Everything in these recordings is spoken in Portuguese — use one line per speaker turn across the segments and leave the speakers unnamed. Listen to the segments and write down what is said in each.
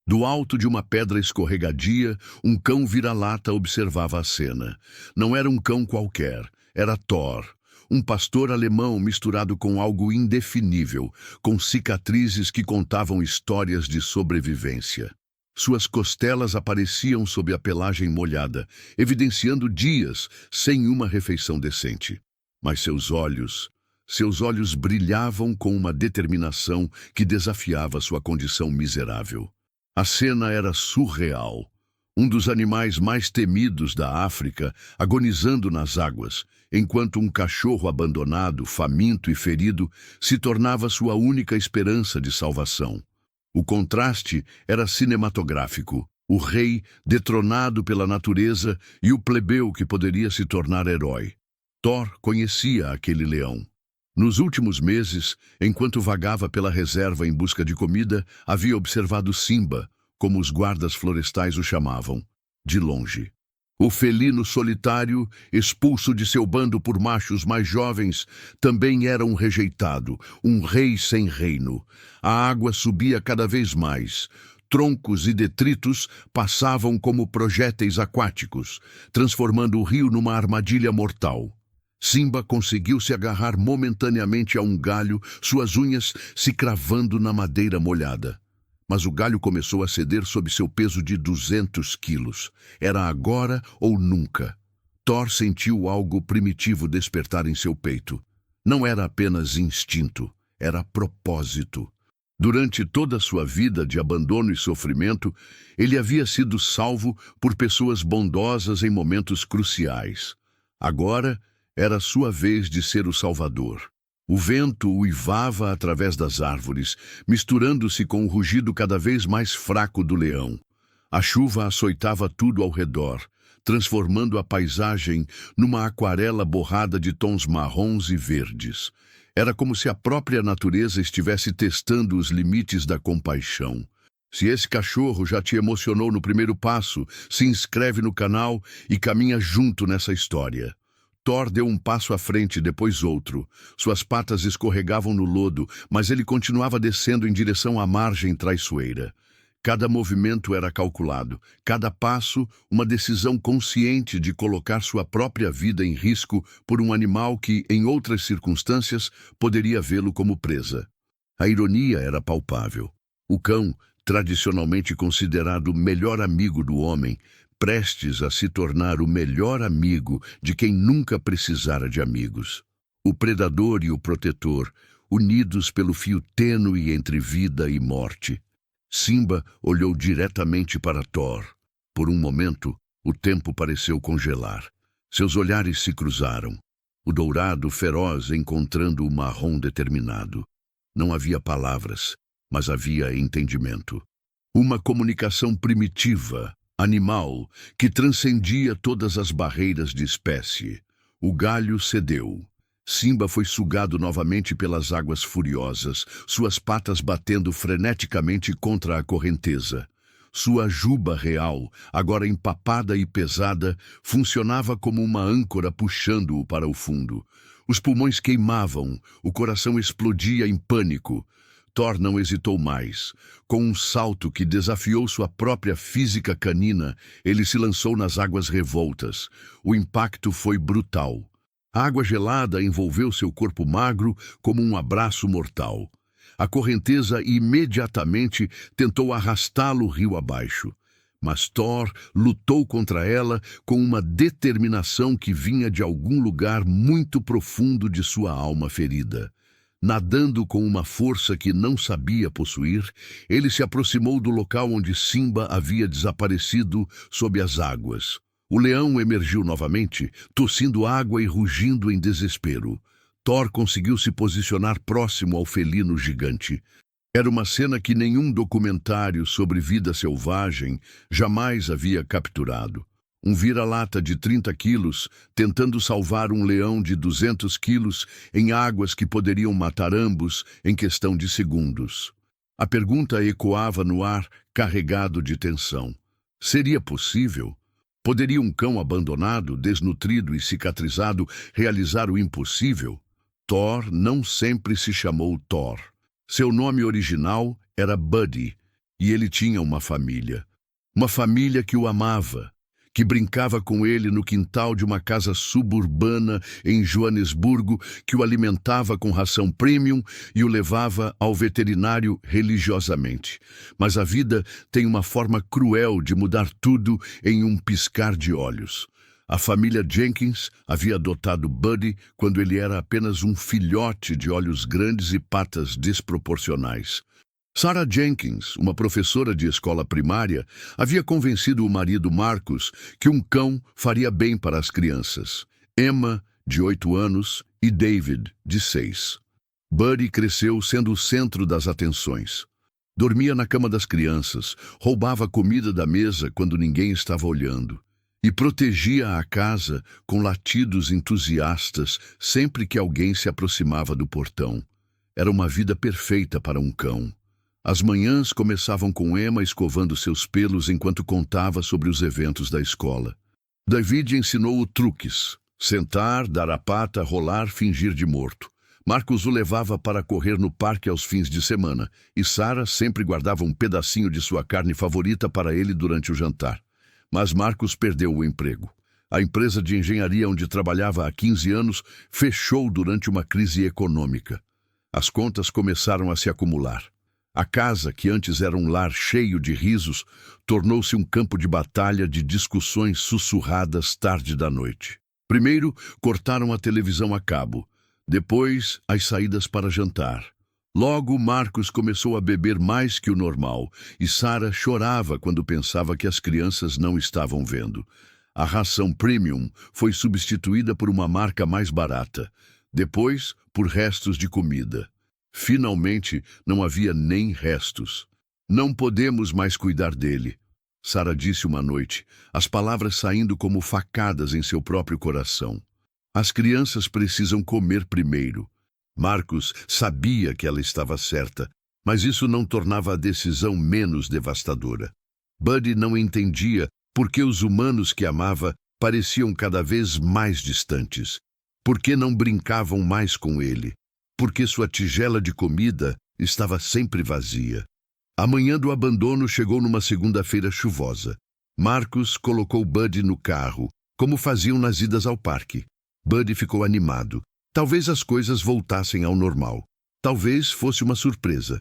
Do alto de uma pedra escorregadia, um cão vira-lata observava a cena. Não era um cão qualquer, era Thor, um pastor alemão misturado com algo indefinível, com cicatrizes que contavam histórias de sobrevivência. Suas costelas apareciam sob a pelagem molhada, evidenciando dias sem uma refeição decente. Mas seus olhos brilhavam com uma determinação que desafiava sua condição miserável. A cena era surreal. Um dos animais mais temidos da África, agonizando nas águas, enquanto um cachorro abandonado, faminto e ferido, se tornava sua única esperança de salvação. O contraste era cinematográfico. O rei, detronado pela natureza, e o plebeu que poderia se tornar herói. Thor conhecia aquele leão. Nos últimos meses, enquanto vagava pela reserva em busca de comida, havia observado Simba, como os guardas florestais o chamavam, de longe. O felino solitário, expulso de seu bando por machos mais jovens, também era um rejeitado, um rei sem reino. A água subia cada vez mais. Troncos e detritos passavam como projéteis aquáticos, transformando o rio numa armadilha mortal. Simba conseguiu se agarrar momentaneamente a um galho, suas unhas se cravando na madeira molhada. Mas o galho começou a ceder sob seu peso de 200 quilos. Era agora ou nunca. Thor sentiu algo primitivo despertar em seu peito. Não era apenas instinto, era propósito. Durante toda a sua vida de abandono e sofrimento, ele havia sido salvo por pessoas bondosas em momentos cruciais. Agora, era sua vez de ser o salvador. O vento uivava através das árvores, misturando-se com o rugido cada vez mais fraco do leão. A chuva açoitava tudo ao redor, transformando a paisagem numa aquarela borrada de tons marrons e verdes. Era como se a própria natureza estivesse testando os limites da compaixão. Se esse cachorro já te emocionou no primeiro passo, se inscreve no canal e caminha junto nessa história. Thor deu um passo à frente, depois outro. Suas patas escorregavam no lodo, mas ele continuava descendo em direção à margem traiçoeira. Cada movimento era calculado, cada passo uma decisão consciente de colocar sua própria vida em risco por um animal que, em outras circunstâncias, poderia vê-lo como presa. A ironia era palpável. O cão, tradicionalmente considerado o melhor amigo do homem, prestes a se tornar o melhor amigo de quem nunca precisara de amigos. O predador e o protetor, unidos pelo fio tênue entre vida e morte. Simba olhou diretamente para Thor. Por um momento, o tempo pareceu congelar. Seus olhares se cruzaram. O dourado feroz encontrando o marrom determinado. Não havia palavras, mas havia entendimento. Uma comunicação primitiva, animal, que transcendia todas as barreiras de espécie. O galho cedeu. Simba foi sugado novamente pelas águas furiosas, suas patas batendo freneticamente contra a correnteza. Sua juba real, agora empapada e pesada, funcionava como uma âncora puxando-o para o fundo. Os pulmões queimavam, o coração explodia em pânico. Thor não hesitou mais. Com um salto que desafiou sua própria física canina, ele se lançou nas águas revoltas. O impacto foi brutal. A água gelada envolveu seu corpo magro como um abraço mortal. A correnteza imediatamente tentou arrastá-lo rio abaixo. Mas Thor lutou contra ela com uma determinação que vinha de algum lugar muito profundo de sua alma ferida. Nadando com uma força que não sabia possuir, ele se aproximou do local onde Simba havia desaparecido sob as águas. O leão emergiu novamente, tossindo água e rugindo em desespero. Thor conseguiu se posicionar próximo ao felino gigante. Era uma cena que nenhum documentário sobre vida selvagem jamais havia capturado. Um vira-lata de 30 quilos tentando salvar um leão de 200 quilos em águas que poderiam matar ambos em questão de segundos. A pergunta ecoava no ar, carregado de tensão. Seria possível? Poderia um cão abandonado, desnutrido e cicatrizado realizar o impossível? Thor não sempre se chamou Thor. Seu nome original era Buddy, E ele tinha uma família. Uma família que o amava, que brincava com ele no quintal de uma casa suburbana em Joanesburgo, que o alimentava com ração premium e o levava ao veterinário religiosamente. Mas a vida tem uma forma cruel de mudar tudo em um piscar de olhos. A família Jenkins havia adotado Buddy quando ele era apenas um filhote de olhos grandes e patas desproporcionais. Sarah Jenkins, uma professora de escola primária, havia convencido o marido Marcus que um cão faria bem para as crianças. Emma, de 8 anos, e David, de 6. Buddy cresceu sendo o centro das atenções. Dormia na cama das crianças, roubava comida da mesa quando ninguém estava olhando e protegia a casa com latidos entusiastas sempre que alguém se aproximava do portão. Era uma vida perfeita para um cão. As manhãs começavam com Emma escovando seus pelos enquanto contava sobre os eventos da escola. David ensinou-o truques: sentar, dar a pata, rolar, fingir de morto. Marcus o levava para correr no parque aos fins de semana, e Sarah sempre guardava um pedacinho de sua carne favorita para ele durante o jantar. Mas Marcus perdeu o emprego. A empresa de engenharia onde trabalhava há 15 anos fechou durante uma crise econômica. As contas começaram a se acumular. A casa, que antes era um lar cheio de risos, tornou-se um campo de batalha de discussões sussurradas tarde da noite. Primeiro, cortaram a televisão a cabo. Depois, as saídas para jantar. Logo, Marcus começou a beber mais que o normal, e Sarah chorava quando pensava que as crianças não estavam vendo. A ração premium foi substituída por uma marca mais barata. Depois, por restos de comida. Finalmente, não havia nem restos. Não podemos mais cuidar dele, Sarah disse uma noite, as palavras saindo como facadas em seu próprio coração. As crianças precisam comer primeiro. Marcus sabia que ela estava certa, mas isso não tornava a decisão menos devastadora. Buddy não entendia por que os humanos que amava pareciam cada vez mais distantes. Por que não brincavam mais com ele? Porque sua tigela de comida estava sempre vazia. A manhã do abandono chegou numa segunda-feira chuvosa. Marcus colocou Buddy no carro, como faziam nas idas ao parque. Buddy ficou animado. Talvez as coisas voltassem ao normal. Talvez fosse uma surpresa.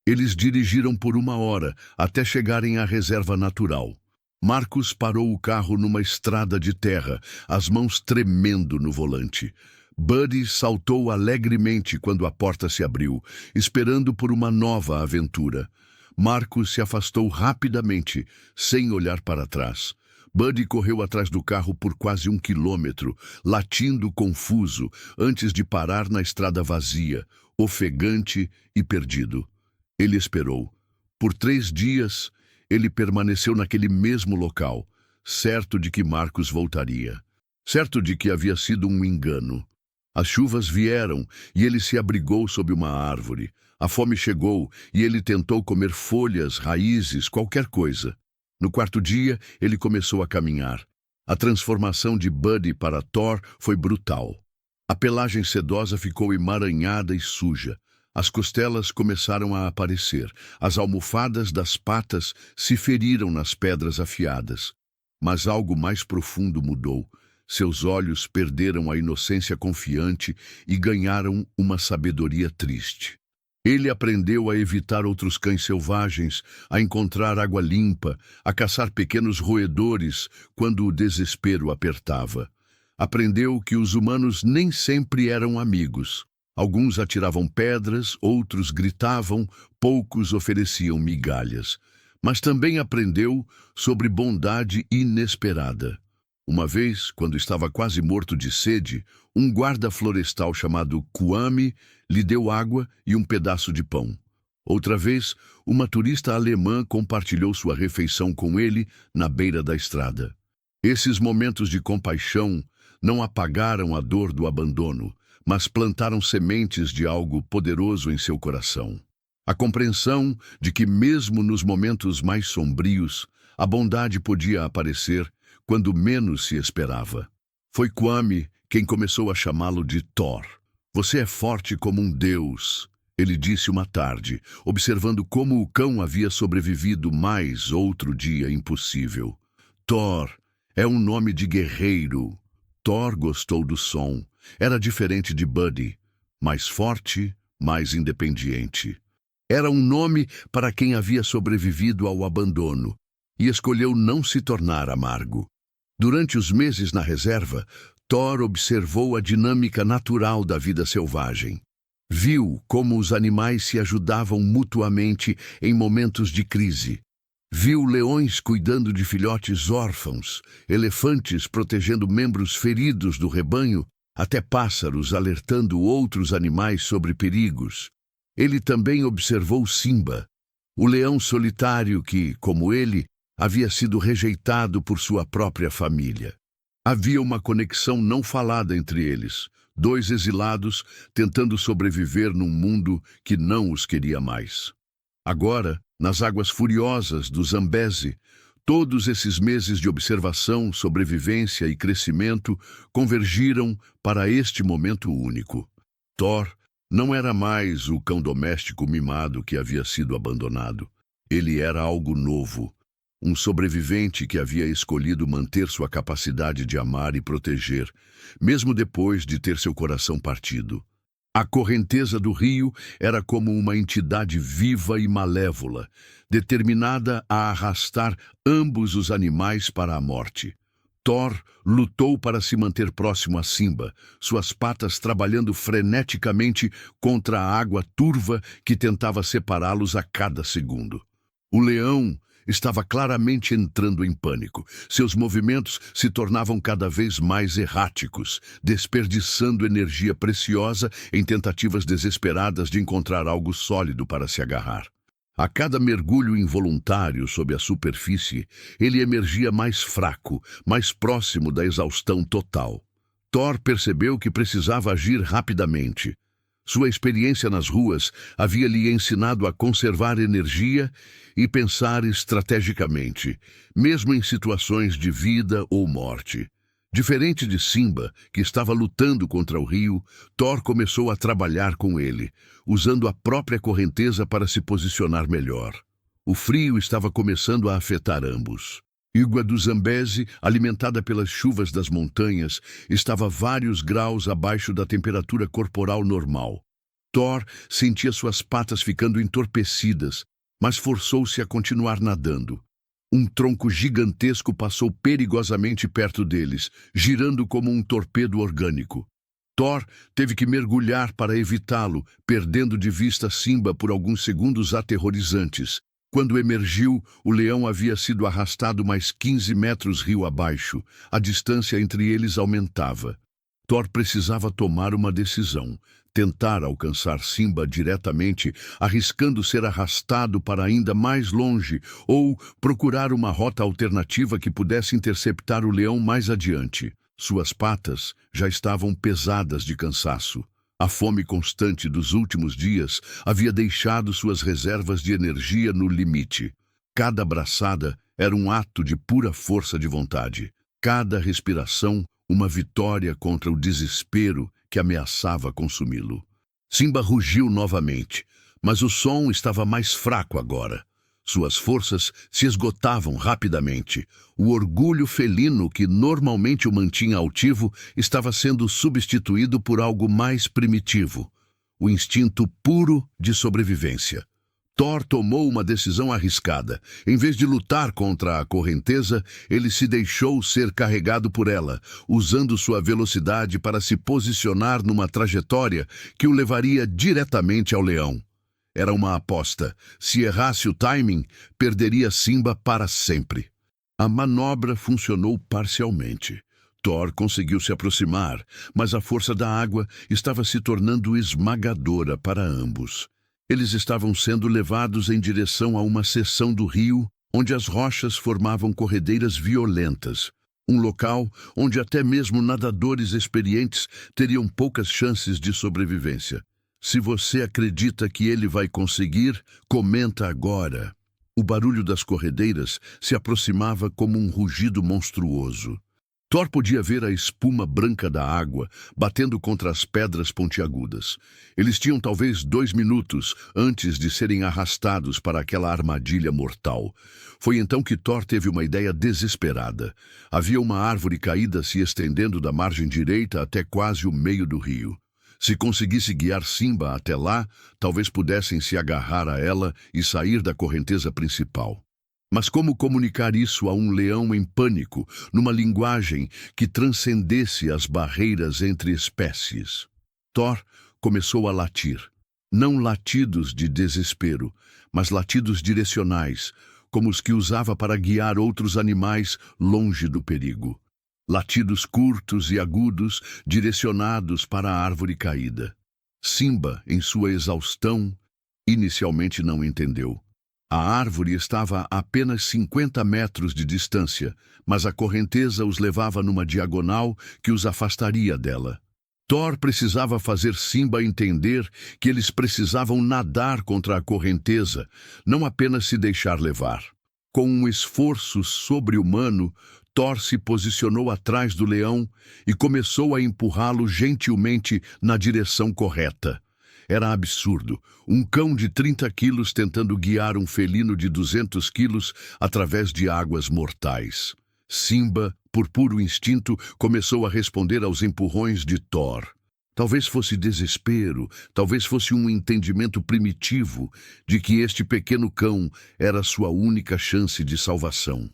Eles dirigiram por 1 hora, até chegarem à reserva natural. Marcus parou o carro numa estrada de terra, as mãos tremendo no volante. Buddy saltou alegremente quando a porta se abriu, esperando por uma nova aventura. Marcus se afastou rapidamente, sem olhar para trás. Buddy correu atrás do carro por quase 1 quilômetro, latindo confuso, antes de parar na estrada vazia, ofegante e perdido. Ele esperou. Por 3 dias, ele permaneceu naquele mesmo local, certo de que Marcus voltaria. Certo de que havia sido um engano. As chuvas vieram e ele se abrigou sob uma árvore. A fome chegou e ele tentou comer folhas, raízes, qualquer coisa. No 4º dia, ele começou a caminhar. A transformação de Buddy para Thor foi brutal. A pelagem sedosa ficou emaranhada e suja. As costelas começaram a aparecer. As almofadas das patas se feriram nas pedras afiadas. Mas algo mais profundo mudou. Seus olhos perderam a inocência confiante e ganharam uma sabedoria triste. Ele aprendeu a evitar outros cães selvagens, a encontrar água limpa, a caçar pequenos roedores quando o desespero apertava. Aprendeu que os humanos nem sempre eram amigos. Alguns atiravam pedras, outros gritavam, poucos ofereciam migalhas. Mas também aprendeu sobre bondade inesperada. Uma vez, quando estava quase morto de sede, um guarda florestal chamado Kwame lhe deu água e um pedaço de pão. Outra vez, uma turista alemã compartilhou sua refeição com ele na beira da estrada. Esses momentos de compaixão não apagaram a dor do abandono, mas plantaram sementes de algo poderoso em seu coração. A compreensão de que, mesmo nos momentos mais sombrios, a bondade podia aparecer quando menos se esperava. Foi Kwame quem começou a chamá-lo de Thor. Você é forte como um deus, Ele disse uma tarde, observando como o cão havia sobrevivido mais outro dia impossível. Thor é um nome de guerreiro. Thor gostou do som. Era diferente de Buddy, mais forte, mais independente. Era um nome para quem havia sobrevivido ao abandono e escolheu não se tornar amargo. Durante os meses na reserva, Thor observou a dinâmica natural da vida selvagem. Viu como os animais se ajudavam mutuamente em momentos de crise. Viu leões cuidando de filhotes órfãos, elefantes protegendo membros feridos do rebanho, até pássaros alertando outros animais sobre perigos. Ele também observou Simba, o leão solitário que, como ele, havia sido rejeitado por sua própria família. Havia uma conexão não falada entre eles, dois exilados tentando sobreviver num mundo que não os queria mais. Agora, nas águas furiosas do Zambeze, todos esses meses de observação, sobrevivência e crescimento convergiram para este momento único. Thor não era mais o cão doméstico mimado que havia sido abandonado. Ele era algo novo. Um sobrevivente que havia escolhido manter sua capacidade de amar e proteger, mesmo depois de ter seu coração partido. A correnteza do rio era como uma entidade viva e malévola, determinada a arrastar ambos os animais para a morte. Thor lutou para se manter próximo a Simba, suas patas trabalhando freneticamente contra a água turva que tentava separá-los a cada segundo. O leão estava claramente entrando em pânico. Seus movimentos se tornavam cada vez mais erráticos, desperdiçando energia preciosa em tentativas desesperadas de encontrar algo sólido para se agarrar. A cada mergulho involuntário sob a superfície, ele emergia mais fraco, mais próximo da exaustão total. Thor percebeu que precisava agir rapidamente. Sua experiência nas ruas havia lhe ensinado a conservar energia e pensar estrategicamente, mesmo em situações de vida ou morte. Diferente de Simba, que estava lutando contra o rio, Thor começou a trabalhar com ele, usando a própria correnteza para se posicionar melhor. O frio estava começando a afetar ambos. Água do Zambeze, alimentada pelas chuvas das montanhas, estava vários graus abaixo da temperatura corporal normal. Thor sentia suas patas ficando entorpecidas, mas forçou-se a continuar nadando. Um tronco gigantesco passou perigosamente perto deles, girando como um torpedo orgânico. Thor teve que mergulhar para evitá-lo, perdendo de vista Simba por alguns segundos aterrorizantes. Quando emergiu, o leão havia sido arrastado mais 15 metros rio abaixo. A distância entre eles aumentava. Thor precisava tomar uma decisão. Tentar alcançar Simba diretamente, arriscando ser arrastado para ainda mais longe, ou procurar uma rota alternativa que pudesse interceptar o leão mais adiante. Suas patas já estavam pesadas de cansaço. A fome constante dos últimos dias havia deixado suas reservas de energia no limite. Cada braçada era um ato de pura força de vontade. Cada respiração, uma vitória contra o desespero que ameaçava consumi-lo. Simba rugiu novamente, mas o som estava mais fraco agora. Suas forças se esgotavam rapidamente. O orgulho felino que normalmente o mantinha altivo estava sendo substituído por algo mais primitivo, o instinto puro de sobrevivência. Thor tomou uma decisão arriscada. Em vez de lutar contra a correnteza, ele se deixou ser carregado por ela, usando sua velocidade para se posicionar numa trajetória que o levaria diretamente ao leão. Era uma aposta. Se errasse o timing, perderia Simba para sempre. A manobra funcionou parcialmente. Thor conseguiu se aproximar, mas a força da água estava se tornando esmagadora para ambos. Eles estavam sendo levados em direção a uma seção do rio, onde as rochas formavam corredeiras violentas. Um local onde até mesmo nadadores experientes teriam poucas chances de sobrevivência. Se você acredita que ele vai conseguir, comenta agora. O barulho das corredeiras se aproximava como um rugido monstruoso. Thor podia ver a espuma branca da água batendo contra as pedras pontiagudas. Eles tinham talvez 2 minutos antes de serem arrastados para aquela armadilha mortal. Foi então que Thor teve uma ideia desesperada. Havia uma árvore caída se estendendo da margem direita até quase o meio do rio. Se conseguisse guiar Simba até lá, talvez pudessem se agarrar a ela e sair da correnteza principal. Mas como comunicar isso a um leão em pânico, numa linguagem que transcendesse as barreiras entre espécies? Thor começou a latir. Não latidos de desespero, mas latidos direcionais, como os que usava para guiar outros animais longe do perigo. Latidos curtos e agudos, direcionados para a árvore caída. Simba, em sua exaustão, inicialmente não entendeu. A árvore estava a apenas 50 metros de distância, mas a correnteza os levava numa diagonal que os afastaria dela. Thor precisava fazer Simba entender que eles precisavam nadar contra a correnteza, não apenas se deixar levar. Com um esforço sobre-humano, Thor se posicionou atrás do leão e começou a empurrá-lo gentilmente na direção correta. Era absurdo. Um cão de 30 quilos tentando guiar um felino de 200 quilos através de águas mortais. Simba, por puro instinto, começou a responder aos empurrões de Thor. Talvez fosse desespero, talvez fosse um entendimento primitivo de que este pequeno cão era sua única chance de salvação.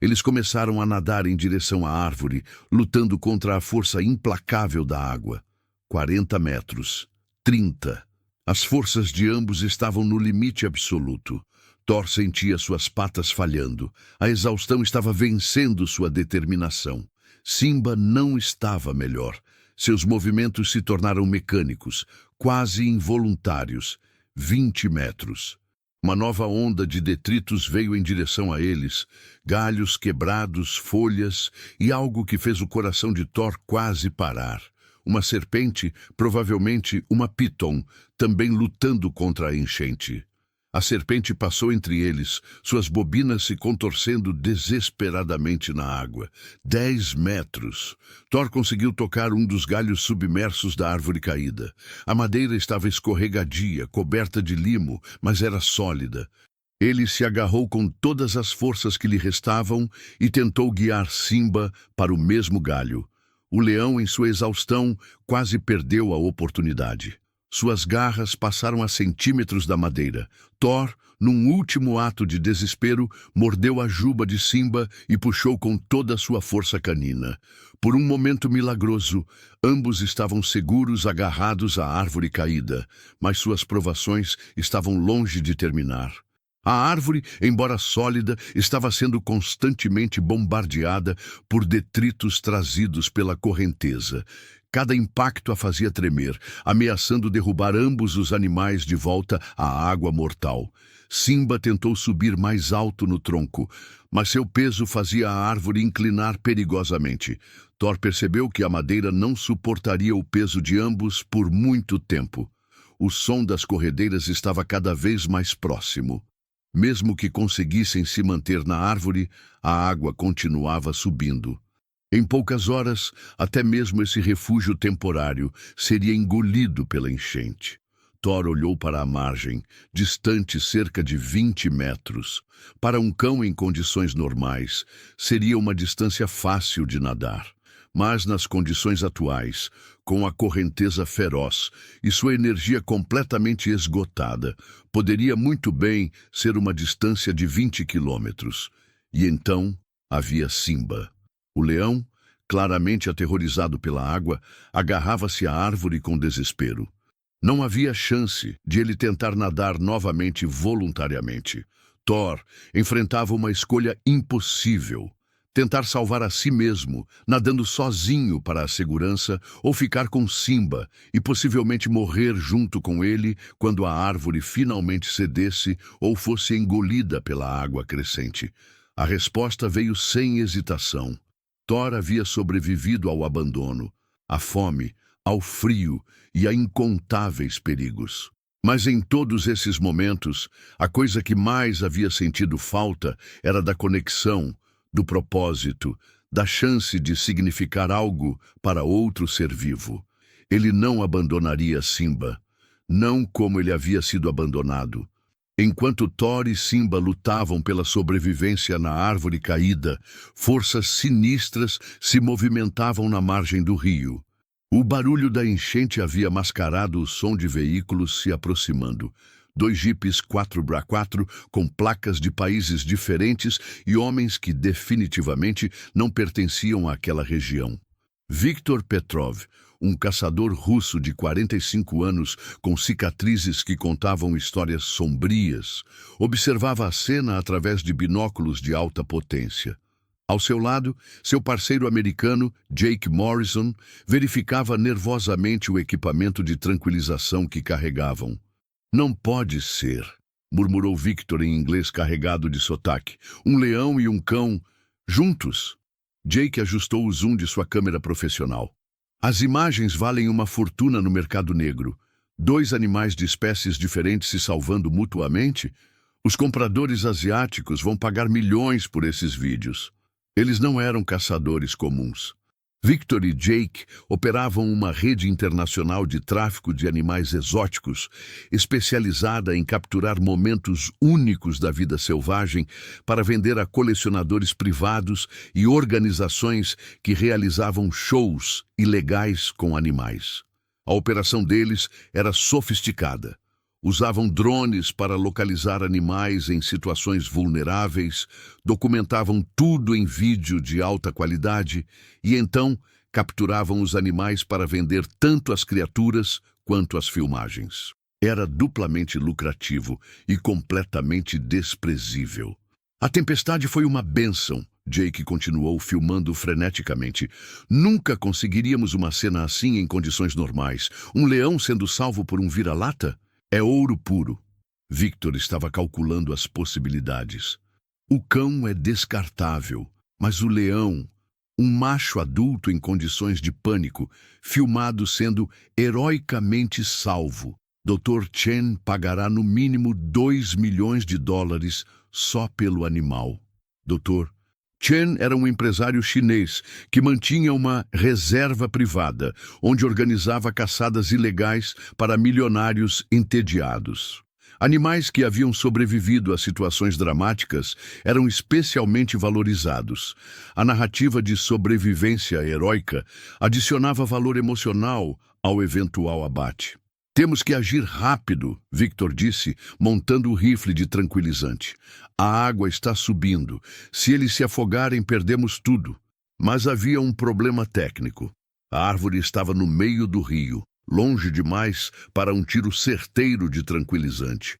Eles começaram a nadar em direção à árvore, lutando contra a força implacável da água. 40 metros. 30. As forças de ambos estavam no limite absoluto. Thor sentia suas patas falhando. A exaustão estava vencendo sua determinação. Simba não estava melhor. Seus movimentos se tornaram mecânicos, quase involuntários. 20 metros. Uma nova onda de detritos veio em direção a eles. Galhos quebrados, folhas e algo que fez o coração de Thor quase parar. Uma serpente, provavelmente uma piton, também lutando contra a enchente. A serpente passou entre eles, suas bobinas se contorcendo desesperadamente na água. 10 metros. Thor conseguiu tocar um dos galhos submersos da árvore caída. A madeira estava escorregadia, coberta de limo, mas era sólida. Ele se agarrou com todas as forças que lhe restavam e tentou guiar Simba para o mesmo galho. O leão, em sua exaustão, quase perdeu a oportunidade. Suas garras passaram a centímetros da madeira. Thor, num último ato de desespero, mordeu a juba de Simba e puxou com toda a sua força canina. Por um momento milagroso, ambos estavam seguros agarrados à árvore caída, mas suas provações estavam longe de terminar. A árvore, embora sólida, estava sendo constantemente bombardeada por detritos trazidos pela correnteza. Cada impacto a fazia tremer, ameaçando derrubar ambos os animais de volta à água mortal. Simba tentou subir mais alto no tronco, mas seu peso fazia a árvore inclinar perigosamente. Thor percebeu que a madeira não suportaria o peso de ambos por muito tempo. O som das corredeiras estava cada vez mais próximo. Mesmo que conseguissem se manter na árvore, a água continuava subindo. Em poucas horas, até mesmo esse refúgio temporário seria engolido pela enchente. Thor olhou para a margem, distante cerca de 20 metros. Para um cão em condições normais, seria uma distância fácil de nadar. Mas nas condições atuais, com a correnteza feroz e sua energia completamente esgotada, poderia muito bem ser uma distância de 20 quilômetros. E então havia Simba. O leão, claramente aterrorizado pela água, agarrava-se à árvore com desespero. Não havia chance de ele tentar nadar novamente voluntariamente. Thor enfrentava uma escolha impossível. Tentar salvar a si mesmo, nadando sozinho para a segurança, ou ficar com Simba e possivelmente morrer junto com ele quando a árvore finalmente cedesse ou fosse engolida pela água crescente. A resposta veio sem hesitação. Thor havia sobrevivido ao abandono, à fome, ao frio e a incontáveis perigos. Mas em todos esses momentos, a coisa que mais havia sentido falta era da conexão, do propósito, da chance de significar algo para outro ser vivo. Ele não abandonaria Simba, não como ele havia sido abandonado. Enquanto Thor e Simba lutavam pela sobrevivência na árvore caída, forças sinistras se movimentavam na margem do rio. O barulho da enchente havia mascarado o som de veículos se aproximando. 2 jipes 4x4 com placas de países diferentes e homens que definitivamente não pertenciam àquela região. Viktor Petrov, um caçador russo de 45 anos com cicatrizes que contavam histórias sombrias, observava a cena através de binóculos de alta potência. Ao seu lado, seu parceiro americano, Jake Morrison, verificava nervosamente o equipamento de tranquilização que carregavam. "Não pode ser", murmurou Victor em inglês carregado de sotaque. "Um leão e um cão, juntos." Jake ajustou o zoom de sua câmera profissional. "As imagens valem uma fortuna no mercado negro. 2 animais de espécies diferentes se salvando mutuamente? Os compradores asiáticos vão pagar milhões por esses vídeos." Eles não eram caçadores comuns. Victor e Jake operavam uma rede internacional de tráfico de animais exóticos, especializada em capturar momentos únicos da vida selvagem para vender a colecionadores privados e organizações que realizavam shows ilegais com animais. A operação deles era sofisticada. Usavam drones para localizar animais em situações vulneráveis, documentavam tudo em vídeo de alta qualidade e então capturavam os animais para vender tanto as criaturas quanto as filmagens. Era duplamente lucrativo e completamente desprezível. A tempestade foi uma bênção, Jake continuou filmando freneticamente. Nunca conseguiríamos uma cena assim em condições normais. Um leão sendo salvo por um vira-lata? É ouro puro. Victor estava calculando as possibilidades. O cão é descartável, mas o leão, um macho adulto em condições de pânico, filmado sendo heroicamente salvo. Dr. Chen pagará no mínimo $2 milhões só pelo animal. Dr. Chen era um empresário chinês que mantinha uma reserva privada, onde organizava caçadas ilegais para milionários entediados. Animais que haviam sobrevivido a situações dramáticas eram especialmente valorizados. A narrativa de sobrevivência heróica adicionava valor emocional ao eventual abate. "Temos que agir rápido", Victor disse, montando o rifle de tranquilizante. "A água está subindo. Se eles se afogarem, perdemos tudo." Mas havia um problema técnico. A árvore estava no meio do rio, longe demais para um tiro certeiro de tranquilizante.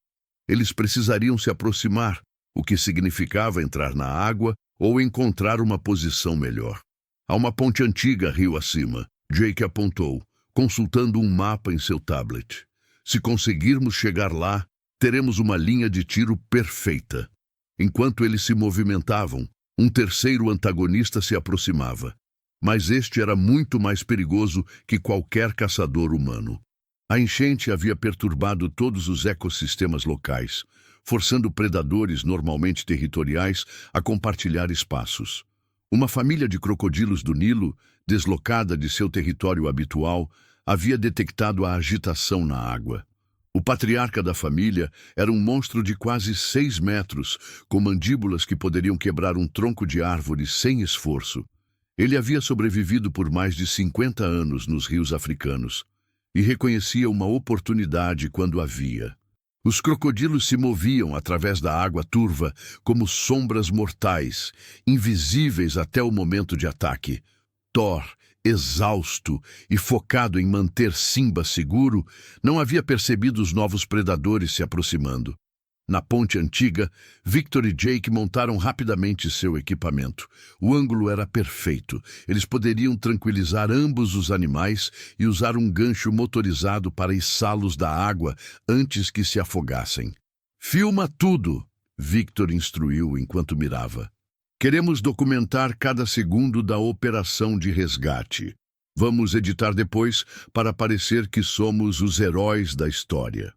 Eles precisariam se aproximar, o que significava entrar na água ou encontrar uma posição melhor. "Há uma ponte antiga rio acima", Jake apontou, consultando um mapa em seu tablet. "Se conseguirmos chegar lá, teremos uma linha de tiro perfeita." Enquanto eles se movimentavam, um terceiro antagonista se aproximava. Mas este era muito mais perigoso que qualquer caçador humano. A enchente havia perturbado todos os ecossistemas locais, forçando predadores normalmente territoriais a compartilhar espaços. Uma família de crocodilos do Nilo, deslocada de seu território habitual, havia detectado a agitação na água. O patriarca da família era um monstro de quase 6 metros, com mandíbulas que poderiam quebrar um tronco de árvore sem esforço. Ele havia sobrevivido por mais de 50 anos nos rios africanos e reconhecia uma oportunidade quando a via. Os crocodilos se moviam através da água turva como sombras mortais, invisíveis até o momento de ataque. Thor, exausto e focado em manter Simba seguro, não havia percebido os novos predadores se aproximando. Na ponte antiga, Victor e Jake montaram rapidamente seu equipamento. O ângulo era perfeito. Eles poderiam tranquilizar ambos os animais e usar um gancho motorizado para içá-los da água antes que se afogassem. "Filma tudo", Victor instruiu enquanto mirava. "Queremos documentar cada segundo da operação de resgate. Vamos editar depois para parecer que somos os heróis da história."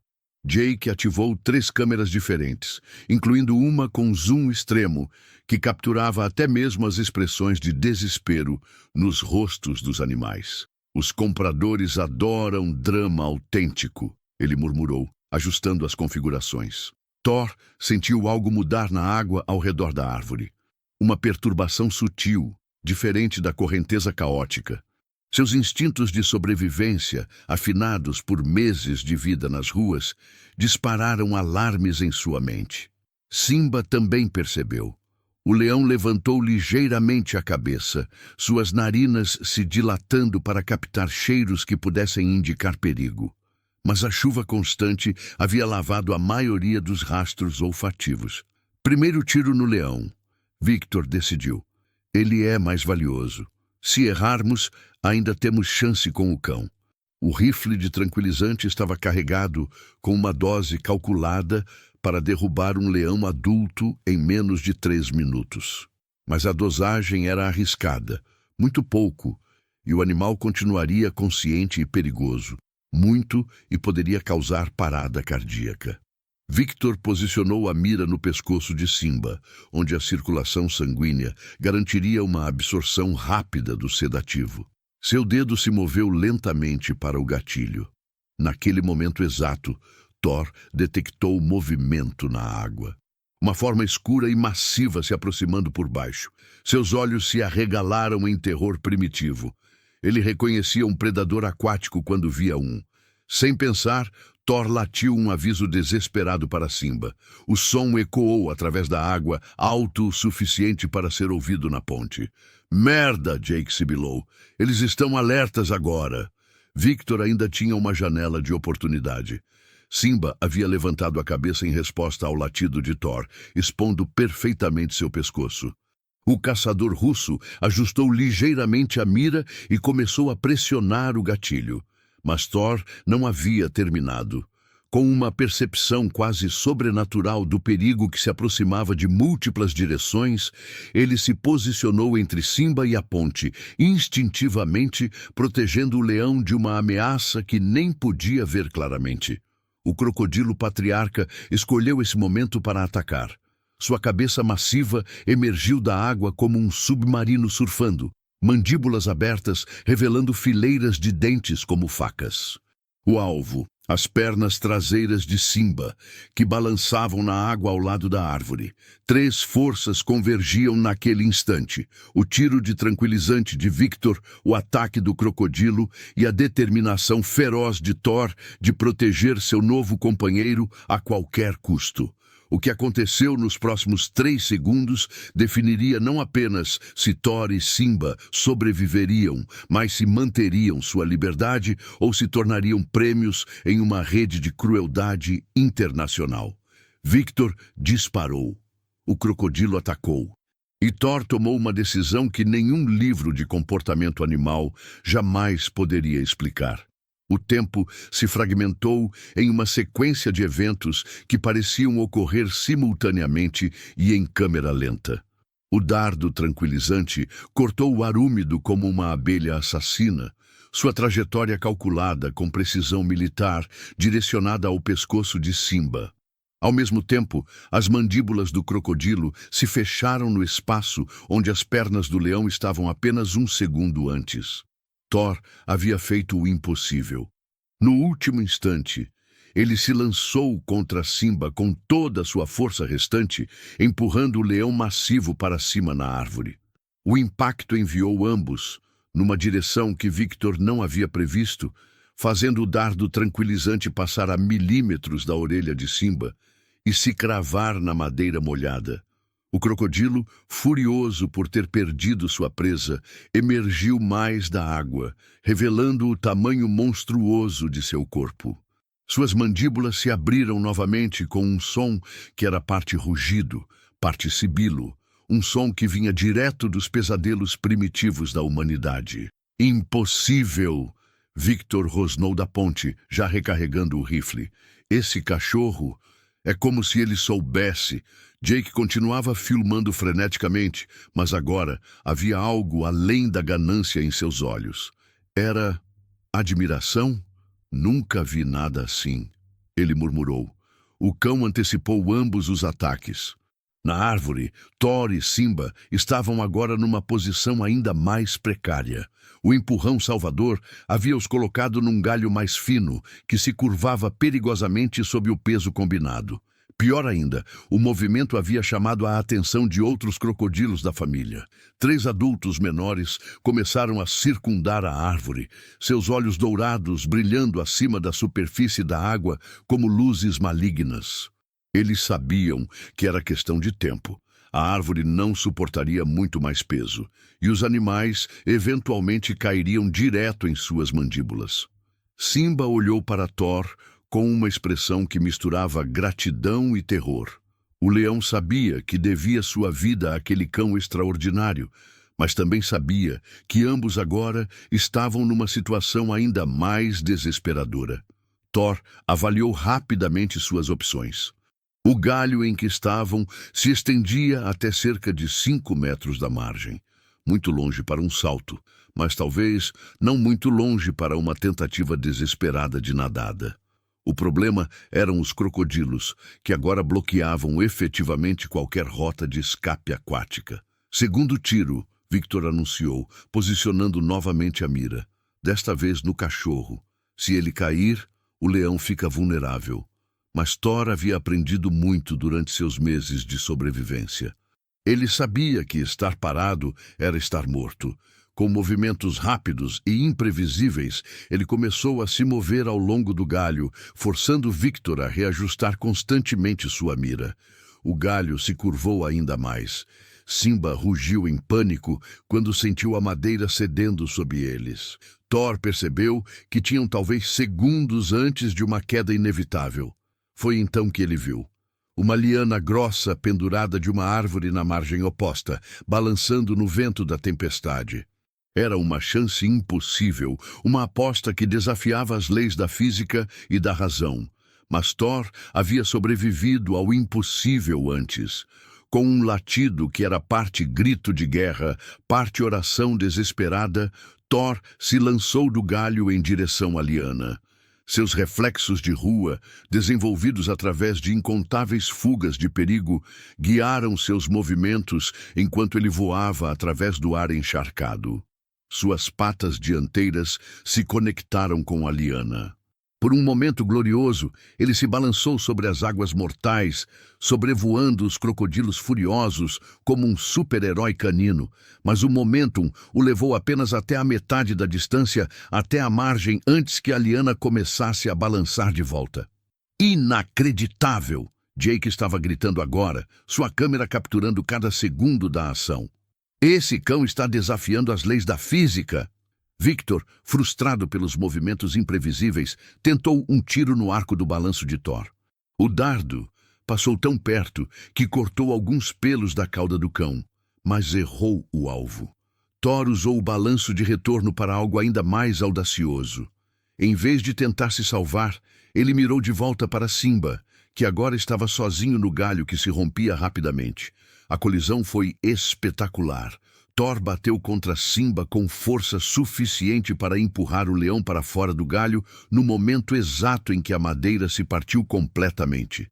Jake ativou 3 câmeras diferentes, incluindo uma com zoom extremo, que capturava até mesmo as expressões de desespero nos rostos dos animais. Os compradores adoram drama autêntico, ele murmurou, ajustando as configurações. Thor sentiu algo mudar na água ao redor da árvore. Uma perturbação sutil, diferente da correnteza caótica. Seus instintos de sobrevivência, afinados por meses de vida nas ruas, dispararam alarmes em sua mente. Simba também percebeu. O leão levantou ligeiramente a cabeça, suas narinas se dilatando para captar cheiros que pudessem indicar perigo. Mas a chuva constante havia lavado a maioria dos rastros olfativos. Primeiro tiro no leão. Victor decidiu. Ele é mais valioso. Se errarmos, ainda temos chance com o cão. O rifle de tranquilizante estava carregado com uma dose calculada para derrubar um leão adulto em menos de 3 minutos. Mas a dosagem era arriscada, muito pouco, e o animal continuaria consciente e perigoso. Muito e poderia causar parada cardíaca. Victor posicionou a mira no pescoço de Simba, onde a circulação sanguínea garantiria uma absorção rápida do sedativo. Seu dedo se moveu lentamente para o gatilho. Naquele momento exato, Thor detectou movimento na água. Uma forma escura e massiva se aproximando por baixo. Seus olhos se arregalaram em terror primitivo. Ele reconhecia um predador aquático quando via um. Sem pensar, Thor latiu um aviso desesperado para Simba. O som ecoou através da água, alto o suficiente para ser ouvido na ponte. Merda, Jake sibilou. Eles estão alertas agora. Victor ainda tinha uma janela de oportunidade. Simba havia levantado a cabeça em resposta ao latido de Thor, expondo perfeitamente seu pescoço. O caçador russo ajustou ligeiramente a mira e começou a pressionar o gatilho. Mas Thor não havia terminado. Com uma percepção quase sobrenatural do perigo que se aproximava de múltiplas direções, ele se posicionou entre Simba e a ponte, instintivamente protegendo o leão de uma ameaça que nem podia ver claramente. O crocodilo patriarca escolheu esse momento para atacar. Sua cabeça massiva emergiu da água como um submarino surfando, mandíbulas abertas revelando fileiras de dentes como facas. O alvo, as pernas traseiras de Simba, que balançavam na água ao lado da árvore. 3 forças convergiam naquele instante: o tiro de tranquilizante de Victor, o ataque do crocodilo e a determinação feroz de Thor de proteger seu novo companheiro a qualquer custo. O que aconteceu nos próximos 3 segundos definiria não apenas se Thor e Simba sobreviveriam, mas se manteriam sua liberdade ou se tornariam prêmios em uma rede de crueldade internacional. Victor disparou. O crocodilo atacou. E Thor tomou uma decisão que nenhum livro de comportamento animal jamais poderia explicar. O tempo se fragmentou em uma sequência de eventos que pareciam ocorrer simultaneamente e em câmera lenta. O dardo tranquilizante cortou o ar úmido como uma abelha assassina, sua trajetória calculada com precisão militar, direcionada ao pescoço de Simba. Ao mesmo tempo, as mandíbulas do crocodilo se fecharam no espaço onde as pernas do leão estavam apenas 1 segundo antes. Thor havia feito o impossível. No último instante, ele se lançou contra Simba com toda a sua força restante, empurrando o leão massivo para cima na árvore. O impacto enviou ambos numa direção que Victor não havia previsto, fazendo o dardo tranquilizante passar a milímetros da orelha de Simba e se cravar na madeira molhada. O crocodilo, furioso por ter perdido sua presa, emergiu mais da água, revelando o tamanho monstruoso de seu corpo. Suas mandíbulas se abriram novamente com um som que era parte rugido, parte sibilo, um som que vinha direto dos pesadelos primitivos da humanidade. Impossível! Victor rosnou da ponte, já recarregando o rifle. Esse cachorro... É como se ele soubesse. Jake continuava filmando freneticamente, mas agora havia algo além da ganância em seus olhos. Era admiração? Nunca vi nada assim. ele murmurou. O cão antecipou ambos os ataques. Na árvore, Thor e Simba estavam agora numa posição ainda mais precária. O empurrão salvador havia-os colocado num galho mais fino, que se curvava perigosamente sob o peso combinado. Pior ainda, o movimento havia chamado a atenção de outros crocodilos da família. 3 adultos menores começaram a circundar a árvore, seus olhos dourados brilhando acima da superfície da água como luzes malignas. Eles sabiam que era questão de tempo. A árvore não suportaria muito mais peso, e os animais eventualmente cairiam direto em suas mandíbulas. Simba olhou para Thor com uma expressão que misturava gratidão e terror. O leão sabia que devia sua vida àquele cão extraordinário, mas também sabia que ambos agora estavam numa situação ainda mais desesperadora. Thor avaliou rapidamente suas opções. O galho em que estavam se estendia até cerca de 5 metros da margem, muito longe para um salto, mas talvez não muito longe para uma tentativa desesperada de nadada. O problema eram os crocodilos, que agora bloqueavam efetivamente qualquer rota de escape aquática. Segundo tiro, Victor anunciou, posicionando novamente a mira, desta vez no cachorro. Se ele cair, o leão fica vulnerável. Mas Thor havia aprendido muito durante seus meses de sobrevivência. Ele sabia que estar parado era estar morto. Com movimentos rápidos e imprevisíveis, ele começou a se mover ao longo do galho, forçando Victor a reajustar constantemente sua mira. O galho se curvou ainda mais. Simba rugiu em pânico quando sentiu a madeira cedendo sob eles. Thor percebeu que tinham talvez segundos antes de uma queda inevitável. Foi então que ele viu uma liana grossa pendurada de uma árvore na margem oposta, balançando no vento da tempestade. Era uma chance impossível, uma aposta que desafiava as leis da física e da razão. Mas Thor havia sobrevivido ao impossível antes. Com um latido que era parte grito de guerra, parte oração desesperada, Thor se lançou do galho em direção à liana. Seus reflexos de rua, desenvolvidos através de incontáveis fugas de perigo, guiaram seus movimentos enquanto ele voava através do ar encharcado. Suas patas dianteiras se conectaram com a liana. Por um momento glorioso, ele se balançou sobre as águas mortais, sobrevoando os crocodilos furiosos como um super-herói canino, mas o momentum o levou apenas até a metade da distância, até a margem antes que a liana começasse a balançar de volta. Inacreditável! Jake estava gritando agora, sua câmera capturando cada segundo da ação. Esse cão está desafiando as leis da física! Victor, frustrado pelos movimentos imprevisíveis, tentou um tiro no arco do balanço de Thor. O dardo passou tão perto que cortou alguns pelos da cauda do cão, mas errou o alvo. Thor usou o balanço de retorno para algo ainda mais audacioso. Em vez de tentar se salvar, ele mirou de volta para Simba, que agora estava sozinho no galho que se rompia rapidamente. A colisão foi espetacular. Thor bateu contra Simba com força suficiente para empurrar o leão para fora do galho no momento exato em que a madeira se partiu completamente.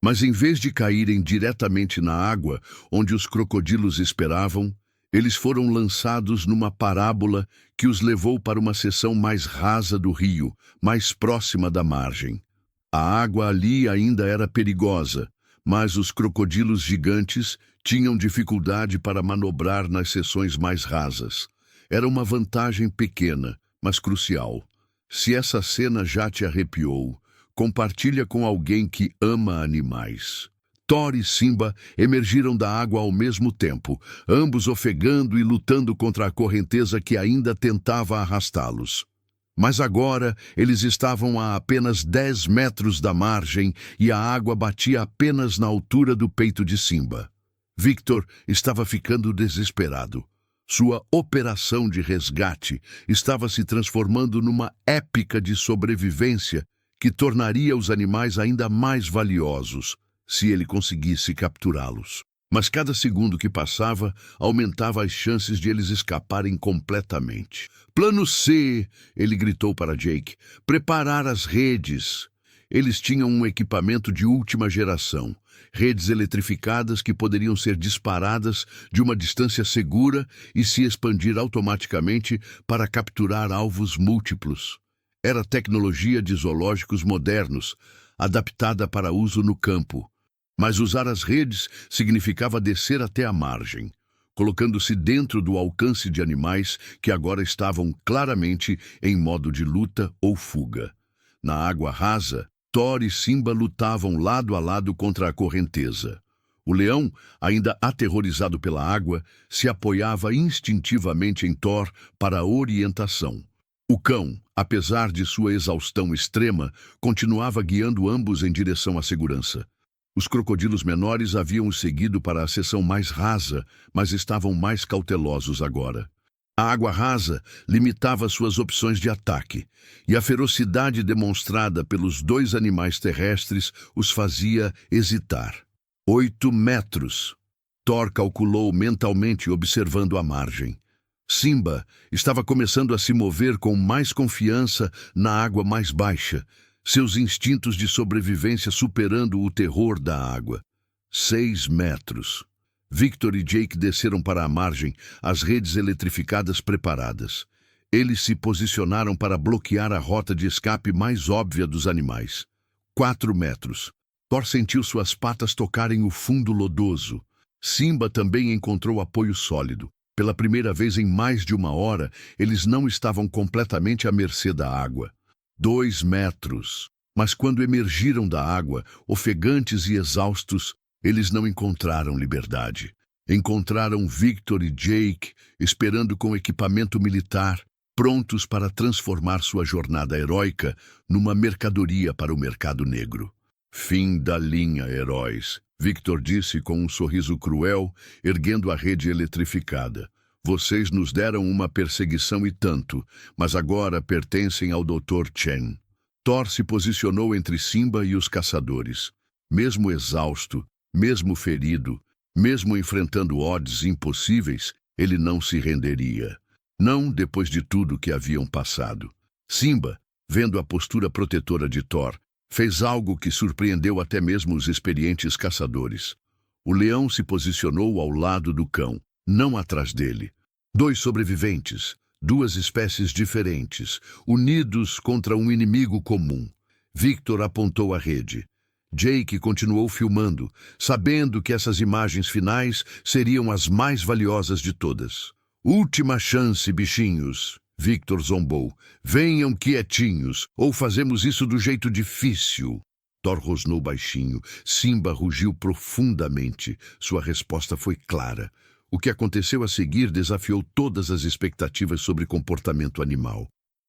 Mas em vez de caírem diretamente na água, onde os crocodilos esperavam, eles foram lançados numa parábola que os levou para uma seção mais rasa do rio, mais próxima da margem. A água ali ainda era perigosa, mas os crocodilos gigantes tinham dificuldade para manobrar nas seções mais rasas. Era uma vantagem pequena, mas crucial. Se essa cena já te arrepiou, compartilha com alguém que ama animais. Thor e Simba emergiram da água ao mesmo tempo, ambos ofegando e lutando contra a correnteza que ainda tentava arrastá-los. Mas agora eles estavam a apenas 10 metros da margem e a água batia apenas na altura do peito de Simba. Victor estava ficando desesperado. Sua operação de resgate estava se transformando numa épica de sobrevivência que tornaria os animais ainda mais valiosos se ele conseguisse capturá-los. Mas cada segundo que passava aumentava as chances de eles escaparem completamente. Plano C, ele gritou para Jake. Preparar as redes. Eles tinham um equipamento de última geração, redes eletrificadas que poderiam ser disparadas de uma distância segura e se expandir automaticamente para capturar alvos múltiplos. Era tecnologia de zoológicos modernos, adaptada para uso no campo. Mas usar as redes significava descer até a margem, colocando-se dentro do alcance de animais que agora estavam claramente em modo de luta ou fuga. Na água rasa, Thor e Simba lutavam lado a lado contra a correnteza. O leão, ainda aterrorizado pela água, se apoiava instintivamente em Thor para a orientação. O cão, apesar de sua exaustão extrema, continuava guiando ambos em direção à segurança. Os crocodilos menores haviam o seguido para a seção mais rasa, mas estavam mais cautelosos agora. A água rasa limitava suas opções de ataque, e a ferocidade demonstrada pelos dois animais terrestres os fazia hesitar. 8 metros. Thor calculou mentalmente, observando a margem. Simba estava começando a se mover com mais confiança na água mais baixa, seus instintos de sobrevivência superando o terror da água. 6 metros. Victor e Jake desceram para a margem, as redes eletrificadas preparadas. Eles se posicionaram para bloquear a rota de escape mais óbvia dos animais. 4 metros. Thor sentiu suas patas tocarem o fundo lodoso. Simba também encontrou apoio sólido. Pela primeira vez em mais de 1 hora, eles não estavam completamente à mercê da água. 2 metros. Mas quando emergiram da água, ofegantes e exaustos, eles não encontraram liberdade. Encontraram Victor e Jake, esperando com equipamento militar, prontos para transformar sua jornada heróica numa mercadoria para o mercado negro. Fim da linha, heróis, Victor disse com um sorriso cruel, erguendo a rede eletrificada. Vocês nos deram uma perseguição e tanto, mas agora pertencem ao Dr. Chen. Thor se posicionou entre Simba e os caçadores. Mesmo exausto, mesmo ferido, mesmo enfrentando odds impossíveis, ele não se renderia. Não depois de tudo que haviam passado. Simba, vendo a postura protetora de Thor, fez algo que surpreendeu até mesmo os experientes caçadores. O leão se posicionou ao lado do cão, não atrás dele. 2 sobreviventes, 2 espécies diferentes, unidos contra um inimigo comum. Victor apontou a rede. Jake continuou filmando, sabendo que essas imagens finais seriam as mais valiosas de todas. Última chance, bichinhos, Victor zombou. Venham quietinhos, ou fazemos isso do jeito difícil. Thor rosnou baixinho. Simba rugiu profundamente. Sua resposta foi clara. O que aconteceu a seguir desafiou todas as expectativas sobre comportamento animal.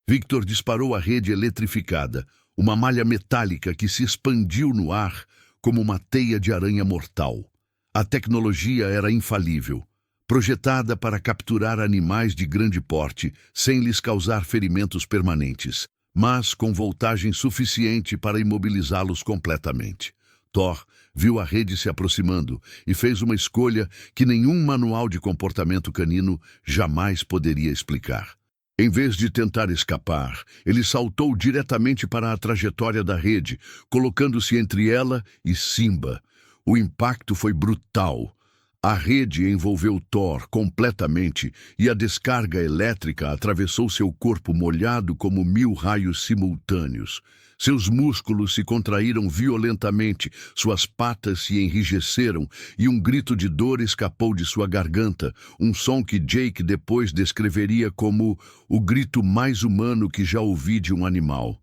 Victor disparou a rede eletrificada, uma malha metálica que se expandiu no ar como uma teia de aranha mortal. A tecnologia era infalível, projetada para capturar animais de grande porte sem lhes causar ferimentos permanentes, mas com voltagem suficiente para imobilizá-los completamente. Thor viu a rede se aproximando e fez uma escolha que nenhum manual de comportamento canino jamais poderia explicar. Em vez de tentar escapar, ele saltou diretamente para a trajetória da rede, colocando-se entre ela e Simba. O impacto foi brutal. A rede envolveu Thor completamente e a descarga elétrica atravessou seu corpo molhado como 1000 raios simultâneos. Seus músculos se contraíram violentamente, suas patas se enrijeceram e um grito de dor escapou de sua garganta, um som que Jake depois descreveria como o grito mais humano que já ouvi de um animal.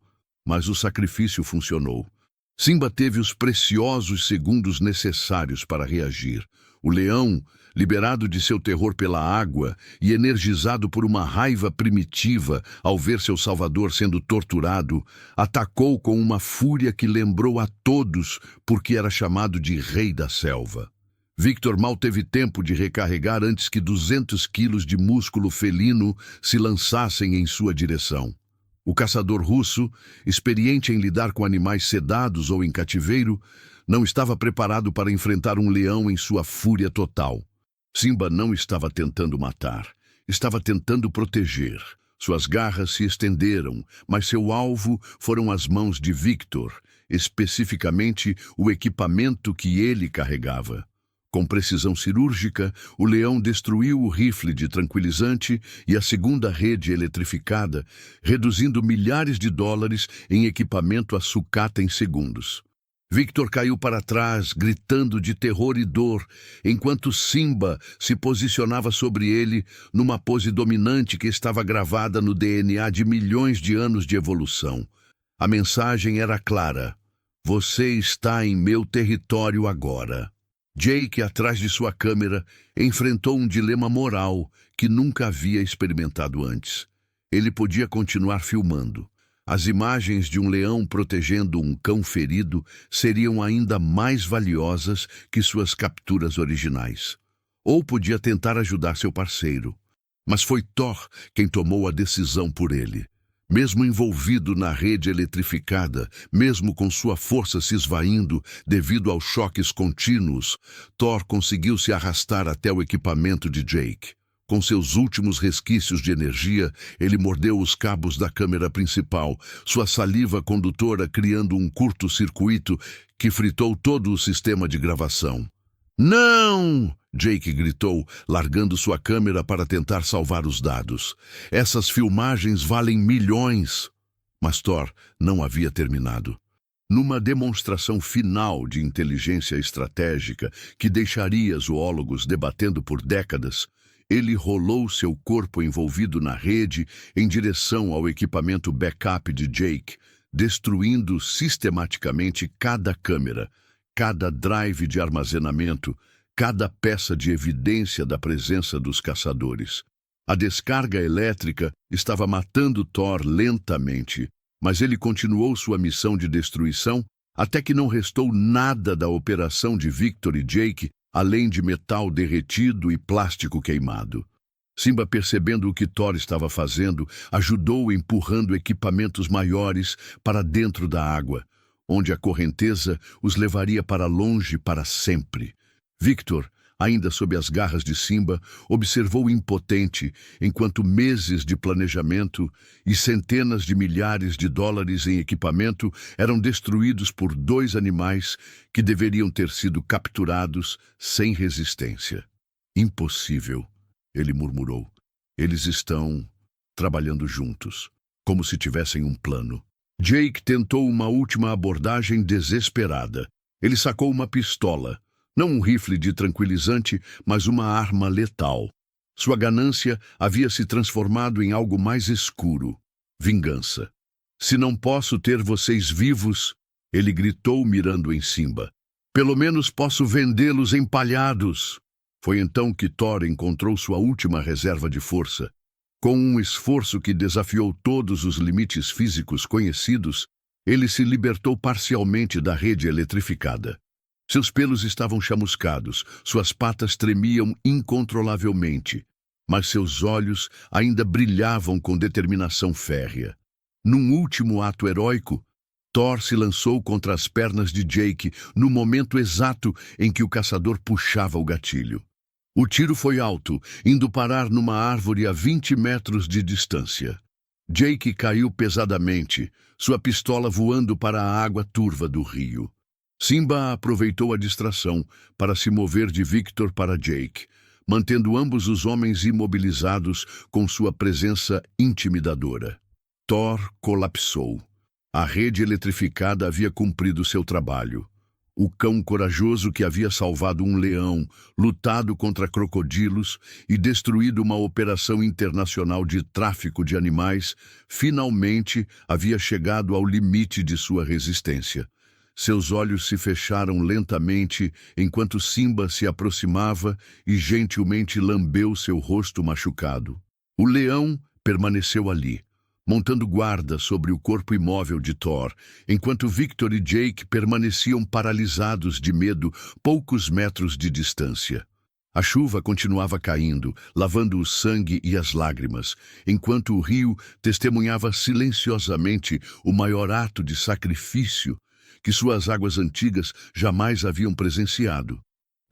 Mas o sacrifício funcionou. Simba teve os preciosos segundos necessários para reagir. O leão, liberado de seu terror pela água e energizado por uma raiva primitiva ao ver seu salvador sendo torturado, atacou com uma fúria que lembrou a todos porque era chamado de Rei da Selva. Victor mal teve tempo de recarregar antes que 200 quilos de músculo felino se lançassem em sua direção. O caçador russo, experiente em lidar com animais sedados ou em cativeiro, não estava preparado para enfrentar um leão em sua fúria total. Simba não estava tentando matar, estava tentando proteger. Suas garras se estenderam, mas seu alvo foram as mãos de Victor, especificamente o equipamento que ele carregava. Com precisão cirúrgica, o leão destruiu o rifle de tranquilizante e a segunda rede eletrificada, reduzindo milhares de dólares em equipamento a sucata em segundos. Victor caiu para trás, gritando de terror e dor, enquanto Simba se posicionava sobre ele numa pose dominante que estava gravada no DNA de milhões de anos de evolução. A mensagem era clara: você está em meu território agora. Jake, atrás de sua câmera, enfrentou um dilema moral que nunca havia experimentado antes. Ele podia continuar filmando. As imagens de um leão protegendo um cão ferido seriam ainda mais valiosas que suas capturas originais. Ou podia tentar ajudar seu parceiro. Mas foi Thor quem tomou a decisão por ele. Mesmo envolvido na rede eletrificada, mesmo com sua força se esvaindo devido aos choques contínuos, Thor conseguiu se arrastar até o equipamento de Jake. Com seus últimos resquícios de energia, ele mordeu os cabos da câmera principal, sua saliva condutora criando um curto-circuito que fritou todo o sistema de gravação. "Não!" Jake gritou, largando sua câmera para tentar salvar os dados. "Essas filmagens valem milhões!" Mas Thor não havia terminado. Numa demonstração final de inteligência estratégica que deixaria zoólogos debatendo por décadas, ele rolou seu corpo envolvido na rede em direção ao equipamento backup de Jake, destruindo sistematicamente cada câmera, cada drive de armazenamento, cada peça de evidência da presença dos caçadores. A descarga elétrica estava matando Thor lentamente, mas ele continuou sua missão de destruição até que não restou nada da operação de Victor e Jake, além de metal derretido e plástico queimado. Simba, percebendo o que Thor estava fazendo, ajudou empurrando equipamentos maiores para dentro da água, onde a correnteza os levaria para longe para sempre. Victor, ainda sob as garras de Simba, observou impotente enquanto meses de planejamento e centenas de milhares de dólares em equipamento eram destruídos por dois animais que deveriam ter sido capturados sem resistência. "Impossível", ele murmurou. "Eles estão trabalhando juntos, como se tivessem um plano." Jake tentou uma última abordagem desesperada. Ele sacou uma pistola. Não um rifle de tranquilizante, mas uma arma letal. Sua ganância havia se transformado em algo mais escuro: vingança. "Se não posso ter vocês vivos", ele gritou mirando em Simba, "pelo menos posso vendê-los empalhados." Foi então que Thor encontrou sua última reserva de força. Com um esforço que desafiou todos os limites físicos conhecidos, ele se libertou parcialmente da rede eletrificada. Seus pelos estavam chamuscados, suas patas tremiam incontrolavelmente, mas seus olhos ainda brilhavam com determinação férrea. Num último ato heróico, Thor se lançou contra as pernas de Jake no momento exato em que o caçador puxava o gatilho. O tiro foi alto, indo parar numa árvore a 20 metros de distância. Jake caiu pesadamente, sua pistola voando para a água turva do rio. Simba aproveitou a distração para se mover de Victor para Jake, mantendo ambos os homens imobilizados com sua presença intimidadora. Thor colapsou. A rede eletrificada havia cumprido seu trabalho. O cão corajoso que havia salvado um leão, lutado contra crocodilos e destruído uma operação internacional de tráfico de animais, finalmente havia chegado ao limite de sua resistência. Seus olhos se fecharam lentamente enquanto Simba se aproximava e gentilmente lambeu seu rosto machucado. O leão permaneceu ali, montando guarda sobre o corpo imóvel de Thor, enquanto Victor e Jake permaneciam paralisados de medo poucos metros de distância. A chuva continuava caindo, lavando o sangue e as lágrimas, enquanto o rio testemunhava silenciosamente o maior ato de sacrifício que suas águas antigas jamais haviam presenciado.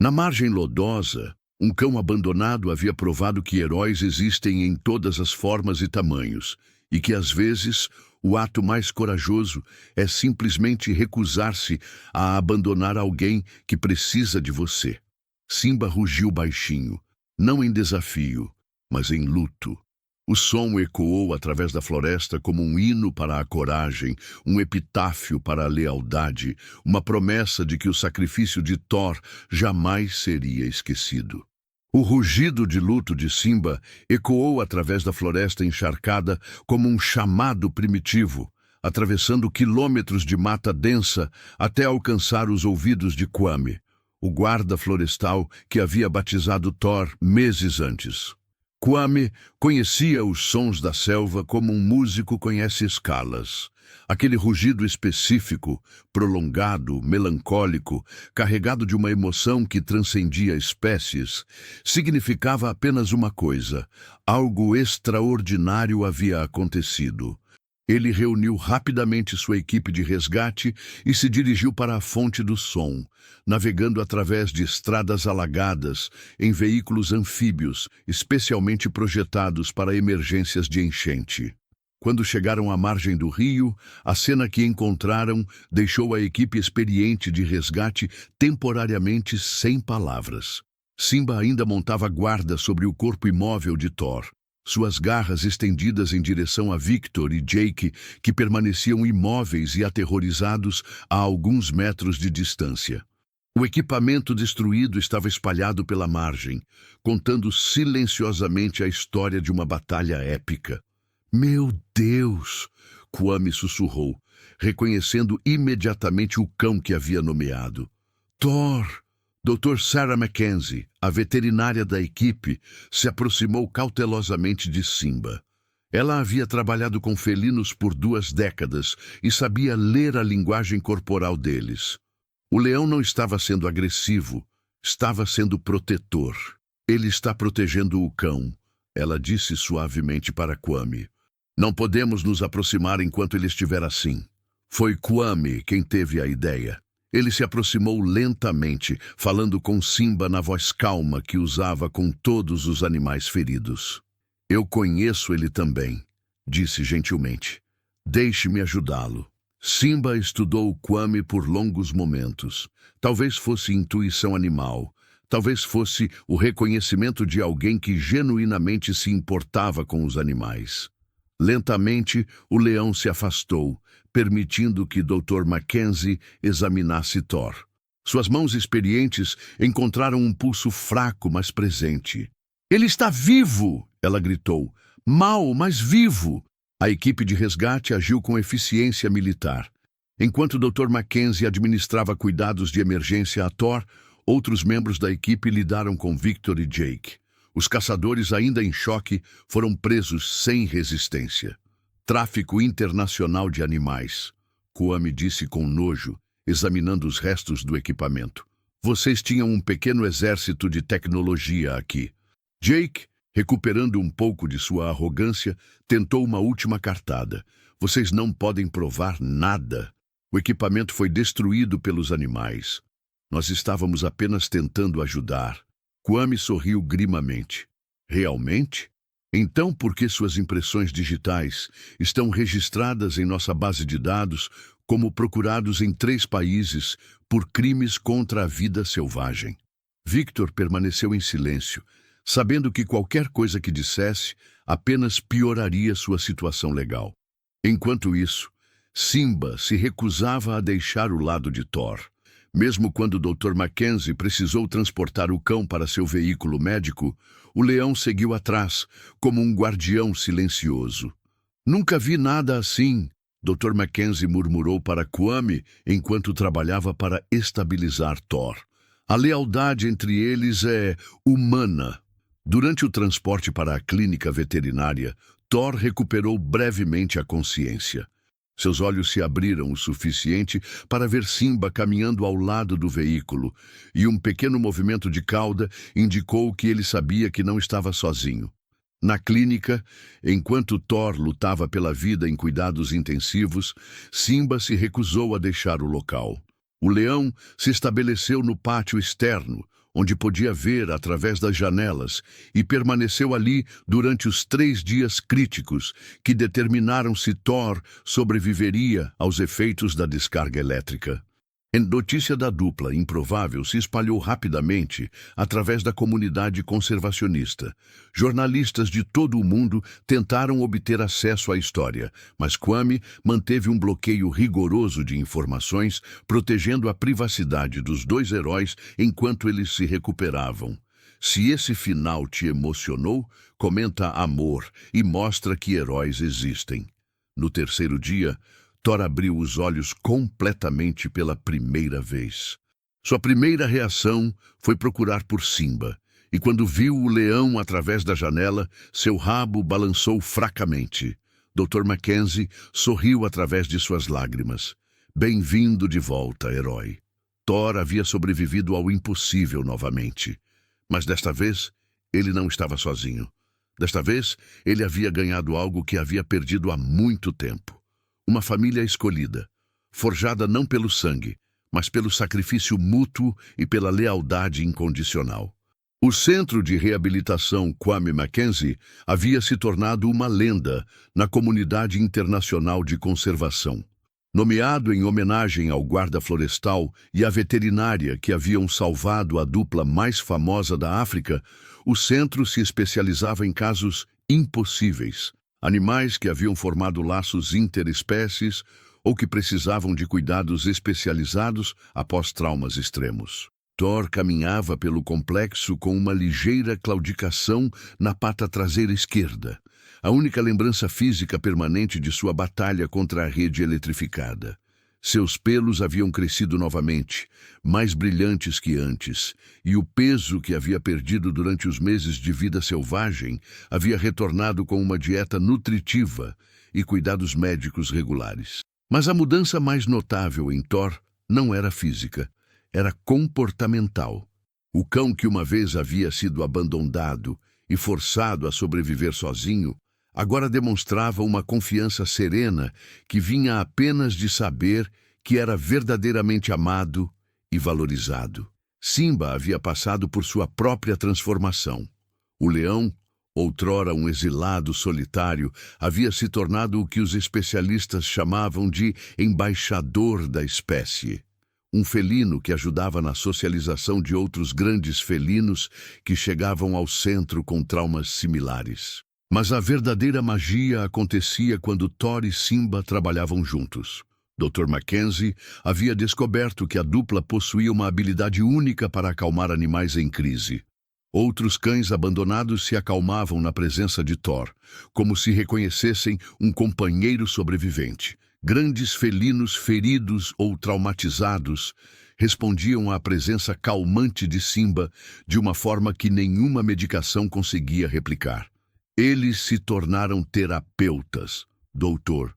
Na margem lodosa, um cão abandonado havia provado que heróis existem em todas as formas e tamanhos, e que às vezes O ato mais corajoso é simplesmente recusar-se a abandonar alguém que precisa de você. Simba rugiu baixinho, não em desafio, mas em luto. O som ecoou através da floresta como um hino para a coragem, um epitáfio para a lealdade, uma promessa de que o sacrifício de Thor jamais seria esquecido. O rugido de luto de Simba ecoou através da floresta encharcada como um chamado primitivo, atravessando quilômetros de mata densa até alcançar os ouvidos de Kwame, o guarda florestal que havia batizado Thor meses antes. Kwame conhecia os sons da selva como um músico conhece escalas. Aquele rugido específico, prolongado, melancólico, carregado de uma emoção que transcendia espécies, significava apenas uma coisa: algo extraordinário havia acontecido. Ele reuniu rapidamente sua equipe de resgate e se dirigiu para a fonte do som, navegando através de estradas alagadas em veículos anfíbios, especialmente projetados para emergências de enchente. Quando chegaram à margem do rio, a cena que encontraram deixou a equipe experiente de resgate temporariamente sem palavras. Simba ainda montava guarda sobre o corpo imóvel de Thor, suas garras estendidas em direção a Victor e Jake, que permaneciam imóveis e aterrorizados a alguns metros de distância. O equipamento destruído estava espalhado pela margem, contando silenciosamente a história de uma batalha épica. "Meu Deus!" Kwame sussurrou, reconhecendo imediatamente o cão que havia nomeado. "Thor!" Dr. Sarah Mackenzie, a veterinária da equipe, se aproximou cautelosamente de Simba. Ela havia trabalhado com felinos por 2 décadas e sabia ler a linguagem corporal deles. O leão não estava sendo agressivo, estava sendo protetor. "Ele está protegendo o cão", ela disse suavemente para Kwame. "Não podemos nos aproximar enquanto ele estiver assim." Foi Kwame quem teve a ideia. Ele se aproximou lentamente, falando com Simba na voz calma que usava com todos os animais feridos. "Eu conheço ele também", disse gentilmente. "Deixe-me ajudá-lo." Simba estudou Kwame por longos momentos. Talvez fosse intuição animal, talvez fosse o reconhecimento de alguém que genuinamente se importava com os animais. Lentamente, o leão se afastou, permitindo que Dr. Mackenzie examinasse Thor. Suas mãos experientes encontraram um pulso fraco, mas presente. "Ele está vivo!" ela gritou. "Mal, mas vivo!" A equipe de resgate agiu com eficiência militar. Enquanto Dr. Mackenzie administrava cuidados de emergência a Thor, outros membros da equipe lidaram com Victor e Jake. Os caçadores, ainda em choque, foram presos sem resistência. "Tráfico internacional de animais", Kwame disse com nojo, examinando os restos do equipamento. "Vocês tinham um pequeno exército de tecnologia aqui." Jake, recuperando um pouco de sua arrogância, tentou uma última cartada. "Vocês não podem provar nada. O equipamento foi destruído pelos animais. Nós estávamos apenas tentando ajudar." Kwame sorriu grimamente. "Realmente? Então por que suas impressões digitais estão registradas em nossa base de dados como procurados em 3 países por crimes contra a vida selvagem?" Victor permaneceu em silêncio, sabendo que qualquer coisa que dissesse apenas pioraria sua situação legal. Enquanto isso, Simba se recusava a deixar o lado de Thor. Mesmo quando Dr. Mackenzie precisou transportar o cão para seu veículo médico, o leão seguiu atrás, como um guardião silencioso. "Nunca vi nada assim", Dr. Mackenzie murmurou para Kwame enquanto trabalhava para estabilizar Thor. "A lealdade entre eles é humana." Durante o transporte para a clínica veterinária, Thor recuperou brevemente a consciência. Seus olhos se abriram o suficiente para ver Simba caminhando ao lado do veículo, e um pequeno movimento de cauda indicou que ele sabia que não estava sozinho. Na clínica, enquanto Thor lutava pela vida em cuidados intensivos, Simba se recusou a deixar o local. O leão se estabeleceu no pátio externo, onde podia ver através das janelas, e permaneceu ali durante os 3 dias críticos que determinaram se Thor sobreviveria aos efeitos da descarga elétrica. A notícia da dupla improvável se espalhou rapidamente através da comunidade conservacionista. Jornalistas de todo o mundo tentaram obter acesso à história, mas Kwame manteve um bloqueio rigoroso de informações, protegendo a privacidade dos 2 heróis enquanto eles se recuperavam. Se esse final te emocionou, comenta amor e mostra que heróis existem. No 3º dia, Thor abriu os olhos completamente pela primeira vez. Sua primeira reação foi procurar por Simba, e quando viu o leão através da janela, seu rabo balançou fracamente. Dr. Mackenzie sorriu através de suas lágrimas. Bem-vindo de volta, herói. Thor havia sobrevivido ao impossível novamente. Mas desta vez, ele não estava sozinho. Desta vez, ele havia ganhado algo que havia perdido há muito tempo. Uma família escolhida, forjada não pelo sangue, mas pelo sacrifício mútuo e pela lealdade incondicional. O Centro de Reabilitação Kwame Mackenzie havia se tornado uma lenda na comunidade internacional de conservação. Nomeado em homenagem ao guarda florestal e à veterinária que haviam salvado a dupla mais famosa da África, o centro se especializava em casos impossíveis. Animais que haviam formado laços interespécies ou que precisavam de cuidados especializados após traumas extremos. Thor caminhava pelo complexo com uma ligeira claudicação na pata traseira esquerda, a única lembrança física permanente de sua batalha contra a rede eletrificada. Seus pelos haviam crescido novamente, mais brilhantes que antes, e o peso que havia perdido durante os meses de vida selvagem havia retornado com uma dieta nutritiva e cuidados médicos regulares. Mas a mudança mais notável em Thor não era física, era comportamental. O cão que uma vez havia sido abandonado e forçado a sobreviver sozinho, agora demonstrava uma confiança serena que vinha apenas de saber que era verdadeiramente amado e valorizado. Simba havia passado por sua própria transformação. O leão, outrora um exilado solitário, havia se tornado o que os especialistas chamavam de embaixador da espécie. Um felino que ajudava na socialização de outros grandes felinos que chegavam ao centro com traumas similares. Mas a verdadeira magia acontecia quando Thor e Simba trabalhavam juntos. Dr. Mackenzie havia descoberto que a dupla possuía uma habilidade única para acalmar animais em crise. Outros cães abandonados se acalmavam na presença de Thor, como se reconhecessem um companheiro sobrevivente. Grandes felinos feridos ou traumatizados respondiam à presença calmante de Simba de uma forma que nenhuma medicação conseguia replicar. Eles se tornaram terapeutas, Dr.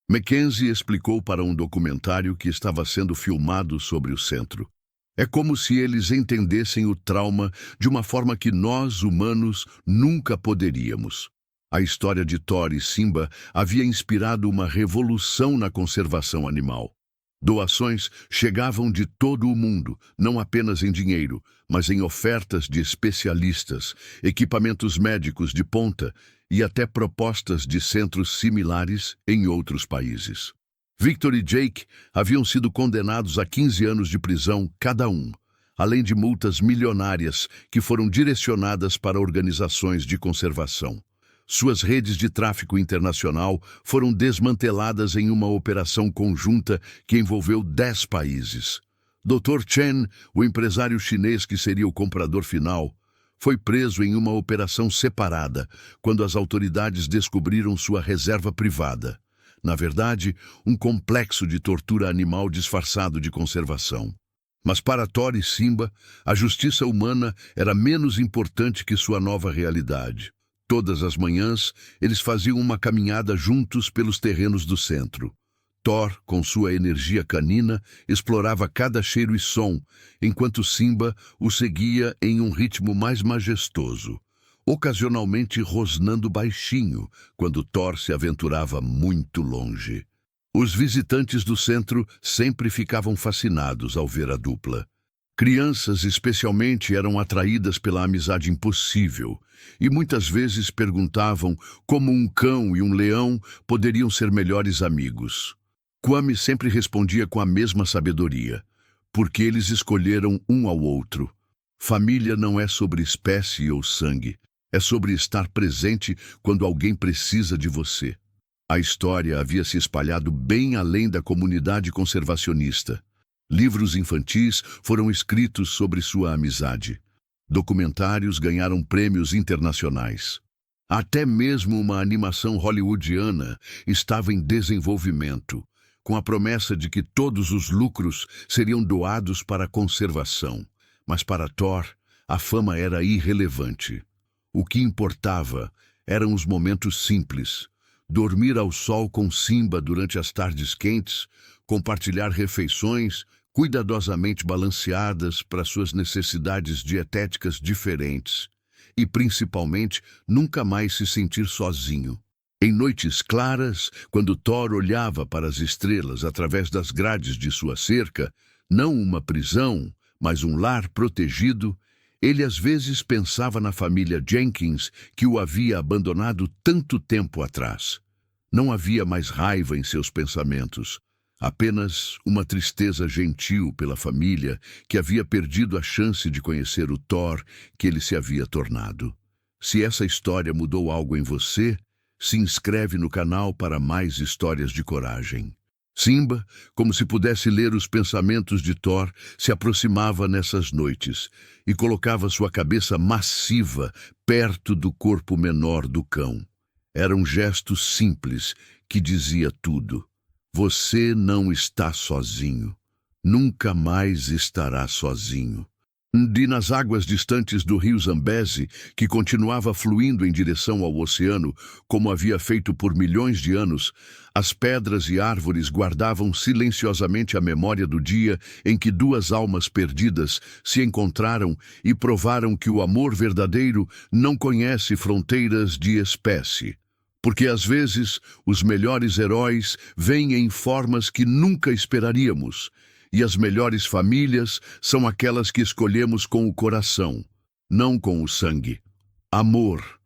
Mackenzie explicou para um documentário que estava sendo filmado sobre o centro. É como se eles entendessem o trauma de uma forma que nós, humanos, nunca poderíamos. A história de Thor e Simba havia inspirado uma revolução na conservação animal. Doações chegavam de todo o mundo, não apenas em dinheiro, mas em ofertas de especialistas, equipamentos médicos de ponta e até propostas de centros similares em outros países. Victor e Jake haviam sido condenados a 15 anos de prisão cada um, além de multas milionárias que foram direcionadas para organizações de conservação. Suas redes de tráfico internacional foram desmanteladas em uma operação conjunta que envolveu 10 países. Dr. Chen, o empresário chinês que seria o comprador final, foi preso em uma operação separada quando as autoridades descobriram sua reserva privada. Na verdade, um complexo de tortura animal disfarçado de conservação. Mas para Thor e Simba, a justiça humana era menos importante que sua nova realidade. Todas as manhãs, eles faziam uma caminhada juntos pelos terrenos do centro. Thor, com sua energia canina, explorava cada cheiro e som, enquanto Simba o seguia em um ritmo mais majestoso, ocasionalmente rosnando baixinho quando Thor se aventurava muito longe. Os visitantes do centro sempre ficavam fascinados ao ver a dupla. Crianças, especialmente, eram atraídas pela amizade impossível e muitas vezes perguntavam como um cão e um leão poderiam ser melhores amigos. Kwame sempre respondia com a mesma sabedoria, porque eles escolheram um ao outro. Família não é sobre espécie ou sangue, é sobre estar presente quando alguém precisa de você. A história havia se espalhado bem além da comunidade conservacionista. Livros infantis foram escritos sobre sua amizade. Documentários ganharam prêmios internacionais. Até mesmo uma animação hollywoodiana estava em desenvolvimento, com a promessa de que todos os lucros seriam doados para a conservação. Mas para Thor, a fama era irrelevante. O que importava eram os momentos simples: dormir ao sol com Simba durante as tardes quentes, compartilhar refeições cuidadosamente balanceadas para suas necessidades dietéticas diferentes e, principalmente, nunca mais se sentir sozinho. Em noites claras, quando Thor olhava para as estrelas através das grades de sua cerca, não uma prisão, mas um lar protegido, ele às vezes pensava na família Jenkins que o havia abandonado tanto tempo atrás. Não havia mais raiva em seus pensamentos, apenas uma tristeza gentil pela família que havia perdido a chance de conhecer o Thor que ele se havia tornado. Se essa história mudou algo em você, se inscreve no canal para mais histórias de coragem. Simba, como se pudesse ler os pensamentos de Thor, se aproximava nessas noites e colocava sua cabeça massiva perto do corpo menor do cão. Era um gesto simples que dizia tudo. Você não está sozinho. Nunca mais estará sozinho. Nas águas distantes do rio Zambezi, que continuava fluindo em direção ao oceano, como havia feito por milhões de anos, as pedras e árvores guardavam silenciosamente a memória do dia em que duas almas perdidas se encontraram e provaram que o amor verdadeiro não conhece fronteiras de espécie. Porque às vezes os melhores heróis vêm em formas que nunca esperaríamos, e as melhores famílias são aquelas que escolhemos com o coração, não com o sangue. Amor.